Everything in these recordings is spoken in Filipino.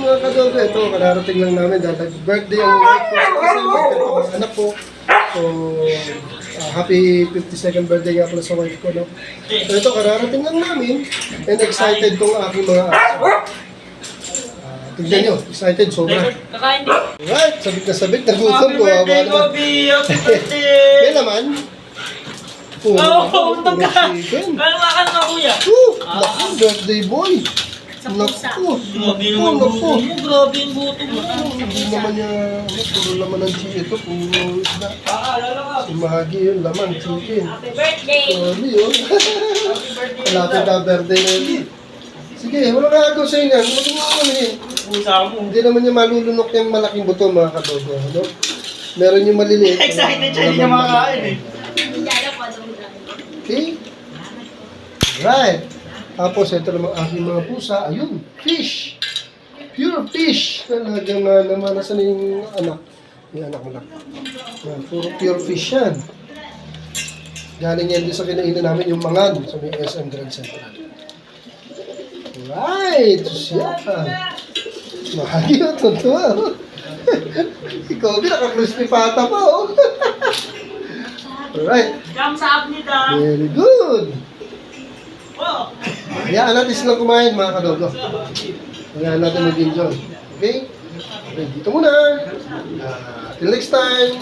mga kadogo, ito, kararating lang namin dahil birthday ang wife ko. Kasi birthday ko ang anak ko. So, happy 52nd birthday nga pala sa wife ko, no? So, ito, kararating lang namin. And excited tong aking mga aso. Tignan nyo, excited, sobra. Kakain din. Right, sabit na gutom ko. Happy birthday, Bobby! Happy May birthday! laman? Puro, Oo, untog ka! chicken. Kaya makan ka, kuya. Naku, birthday boy. Naku, Grabe naman naku. buto mo. Grabe yung buto mo. Hindi naman niya, puro laman ng chicken ito, puro isda. Alala ka. Si Mahagi yun, laman, chicken. Happy birthday! Sorry yun. Malapit na birthday na yun. Sige, wala ka agaw sa inyo. Huwag mo kumain. Pusa mo. Hindi naman niya malulunok yung malaking buto, mga kadogo. Ano? Meron yung maliliit. Excited siya, hindi niya makakain eh. Hindi alam ko anong Okay? Right. Tapos, ito naman aking mga pusa. Ayun, fish. Pure fish. Talagang naman, nasa na yung anak? Yung anak mo lang. Yan, puro pure fish yan. Galing yan din sa kinainan namin yung mangan sa may SM Grand Central. Right. Siya. Mahagi yun, totoo. Ikaw, naka-crispy pata pa, oh. Alright. Jam sa up ni Dam. Very good. Oh. Hayaan natin silang kumain, mga kadogo. Hayaan natin mag-enjoy. Okay? Okay, dito muna. Till next time.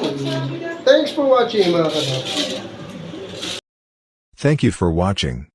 Thanks for watching, mga kadogo. Thank you for watching.